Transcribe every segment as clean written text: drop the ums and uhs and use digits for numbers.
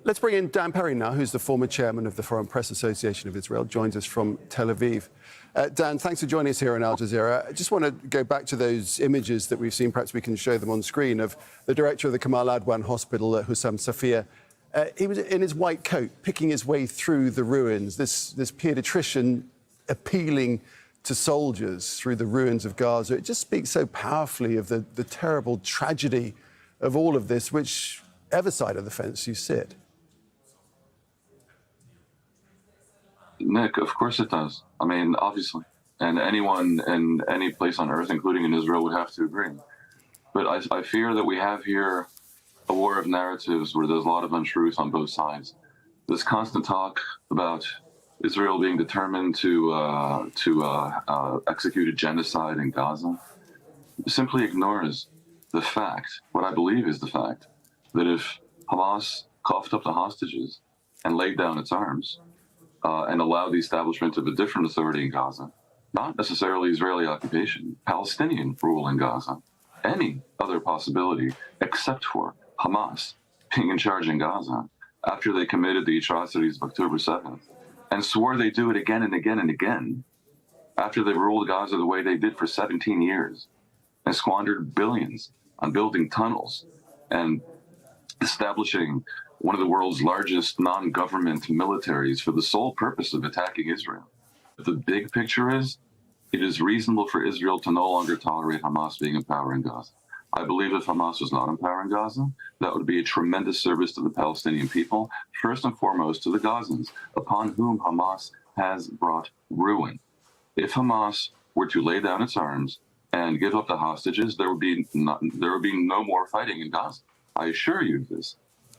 Let's bring in Dan Perry now, who's the former chairman of the Foreign Press Association of Israel, joins us from Tel Aviv. Dan, thanks for joining us here on Al Jazeera. I just want to go back to those images that we've seen, perhaps we can show them on screen, of the director of the Kamal Adwan Hospital, Hussam Safia. He was in his white coat, picking his way through the ruins, this paediatrician appealing to soldiers through the ruins of Gaza. It just speaks so powerfully of the terrible tragedy of all of this, whichever side of the fence you sit. Nick, of course it does. I mean, obviously. And anyone in any place on earth, including in Israel, would have to agree. But I fear that we have here a war of narratives where there's a lot of untruth on both sides. This constant talk about Israel being determined to execute a genocide in Gaza simply ignores the fact, what I believe is the fact, that if Hamas coughed up the hostages and laid down its arms, and allow the establishment of a different authority in Gaza, not necessarily Israeli occupation, Palestinian rule in Gaza, any other possibility except for Hamas being in charge in Gaza after they committed the atrocities of October 7th and swore they'd do it again and again and again after they ruled Gaza the way they did for 17 years and squandered billions on building tunnels and establishing one of the world's largest non-government militaries for the sole purpose of attacking Israel. The big picture is, it is reasonable for Israel to no longer tolerate Hamas being in power in Gaza. I believe if Hamas was not in power in Gaza, that would be a tremendous service to the Palestinian people, first and foremost to the Gazans, upon whom Hamas has brought ruin. If Hamas were to lay down its arms and give up the hostages, there would be no more fighting in Gaza. I assure you of this.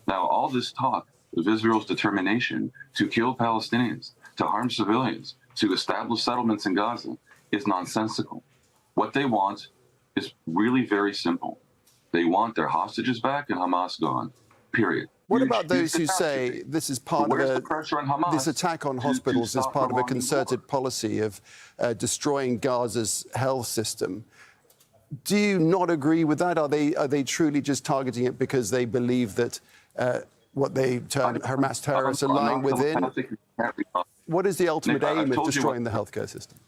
Now, all this talk of Israel's determination to kill Palestinians, to harm civilians, to establish settlements in Gaza is nonsensical. What they want is really very simple. They want their hostages back and Hamas gone, period. What about those who say this is part of this attack on hospitals is part of a concerted policy of destroying Gaza's health system? Do you not agree with that? Are they truly just targeting it because they believe that what they term Hamas terrorists are lying within? What is the ultimate aim of destroying the healthcare system?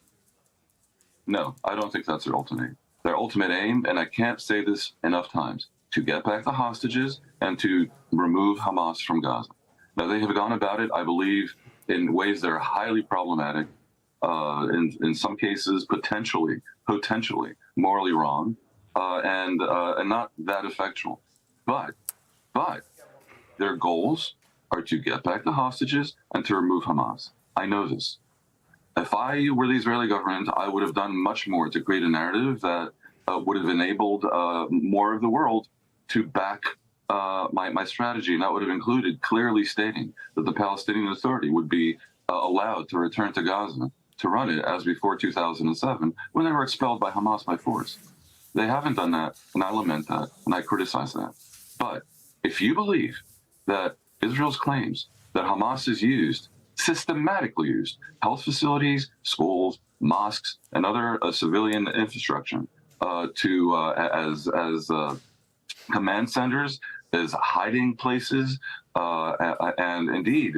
No, I don't think that's their ultimate aim. Their ultimate aim, and I can't say this enough times, to get back the hostages and to remove Hamas from Gaza. Now, they have gone about it, I believe, in ways that are highly problematic, in some cases potentially morally wrong, and not that effectual. But their goals are to get back the hostages and to remove Hamas. I know this. If I were the Israeli government, I would have done much more to create a narrative that would have enabled more of the world to back my strategy. And that would have included clearly stating that the Palestinian Authority would be allowed to return to Gaza to run it as before 2007, when they were expelled by Hamas by force. They haven't done that, and I lament that, and I criticize that. But if you believe that Israel's claims that Hamas is systematically used, health facilities, schools, mosques, and other civilian infrastructure as command centers, as hiding places, and indeed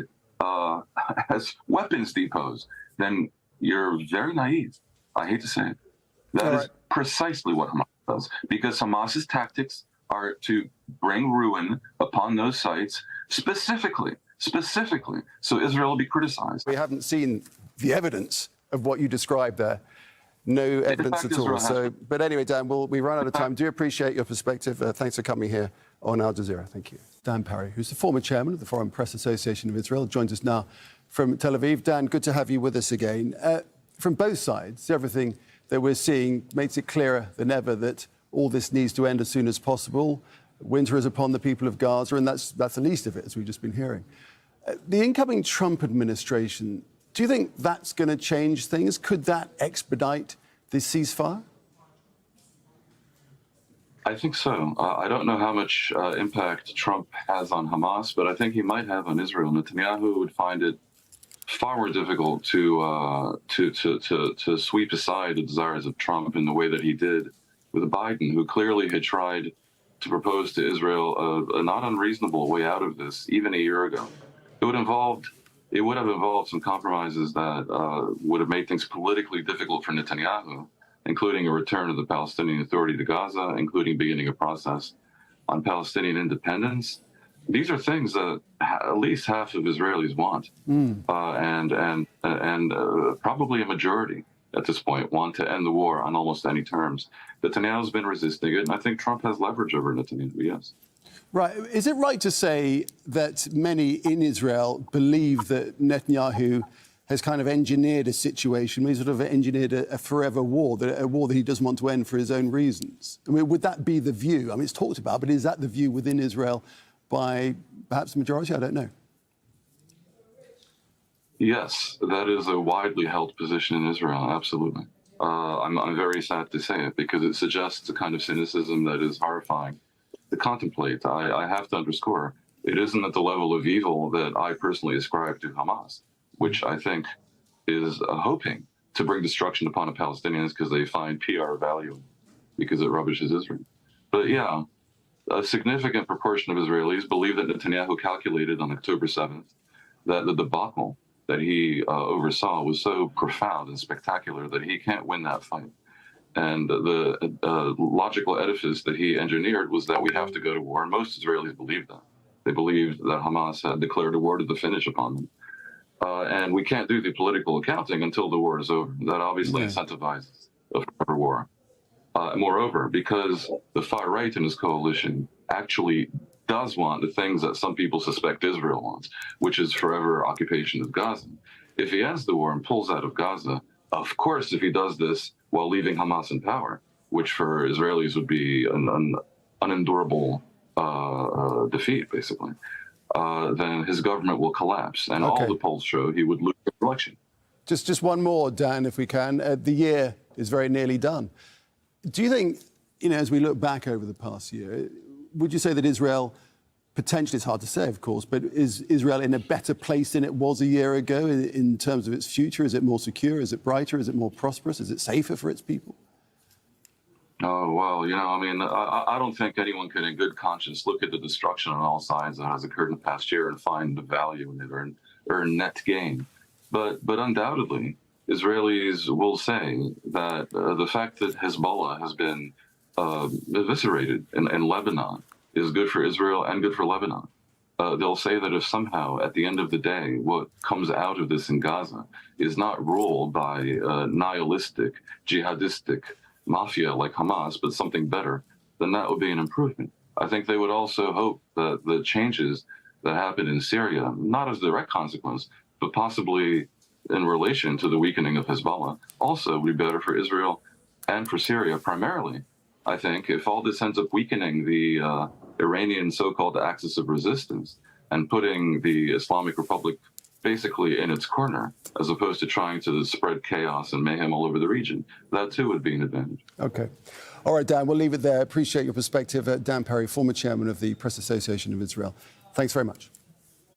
as weapons depots, then you're very naive. I hate to say it. That is precisely what Hamas does, because Hamas's tactics are to bring ruin upon those sites specifically, so Israel will be criticized. We haven't seen the evidence of what you described there. No evidence at all. But anyway, Dan, we run out of time. Do appreciate your perspective. Thanks for coming here on Al Jazeera. Thank you. Dan Perry, who's the former chairman of the Foreign Press Association of Israel, joins us now from Tel Aviv. Dan, good to have you with us again. From both sides, everything that we're seeing makes it clearer than ever that all this needs to end as soon as possible. Winter is upon the people of Gaza, and that's the least of it, as we've just been hearing. The incoming Trump administration, do you think that's going to change things? Could that expedite this ceasefire? I think so. I don't know how much impact Trump has on Hamas, but I think he might have on Israel. Netanyahu would find it far more difficult to sweep aside the desires of Trump in the way that he did with Biden, who clearly had tried to propose to Israel a not unreasonable way out of this, even a year ago. It would have involved some compromises that would have made things politically difficult for Netanyahu, including a return of the Palestinian Authority to Gaza, including beginning a process on Palestinian independence. These are things that at least half of Israelis want, and probably a majority at this point want to end the war on almost any terms. Netanyahu's been resisting it, and I think Trump has leverage over Netanyahu, yes. Right. Is it right to say that many in Israel believe that Netanyahu has kind of engineered a situation, he's sort of engineered a forever war, a war that he doesn't want to end for his own reasons? I mean, would that be the view? I mean, it's talked about, but is that the view within Israel by perhaps the majority? I don't know. Yes, that is a widely held position in Israel, absolutely. I'm very sad to say it because it suggests a kind of cynicism that is horrifying to contemplate. I have to underscore, it isn't at the level of evil that I personally ascribe to Hamas, which I think is hoping to bring destruction upon the Palestinians because they find PR value because it rubbishes Israel. But yeah, a significant proportion of Israelis believe that Netanyahu calculated on October 7th that the debacle that he oversaw was so profound and spectacular that he can't win that fight. And the logical edifice that he engineered was that we have to go to war. And most Israelis believe that. They believed that Hamas had declared a war to the finish upon them. And we can't do the political accounting until the war is over. That obviously incentivizes a forever war. Moreover, because the far right in his coalition actually does want the things that some people suspect Israel wants, which is forever occupation of Gaza. If he ends the war and pulls out of Gaza, of course, if he does this while leaving Hamas in power, which for Israelis would be an unendurable defeat, basically, then his government will collapse. And all the polls show he would lose the election. Just one more, Dan, if we can. The year is very nearly done. Do you think, as we look back over the past year, would you say that Israel, potentially, it's hard to say, of course, but is Israel in a better place than it was a year ago in terms of its future? Is it more secure? Is it brighter? Is it more prosperous? Is it safer for its people? Oh, well, I don't think anyone can in good conscience look at the destruction on all sides that has occurred in the past year and find the value in it or earn net gain. But undoubtedly, Israelis will say that the fact that Hezbollah has been eviscerated in Lebanon is good for Israel and good for Lebanon. They'll say that if somehow, at the end of the day, what comes out of this in Gaza is not ruled by nihilistic, jihadistic mafia like Hamas, but something better, then that would be an improvement. I think they would also hope that the changes that happened in Syria, not as a direct consequence, but possibly in relation to the weakening of Hezbollah, also would be better for Israel and for Syria primarily. I think if all this ends up weakening the Iranian so-called axis of resistance and putting the Islamic Republic basically in its corner, as opposed to trying to spread chaos and mayhem all over the region, that too would be an advantage. Okay. All right, Dan, we'll leave it there. Appreciate your perspective. Dan Perry, former chairman of the Press Association of Israel. Thanks very much.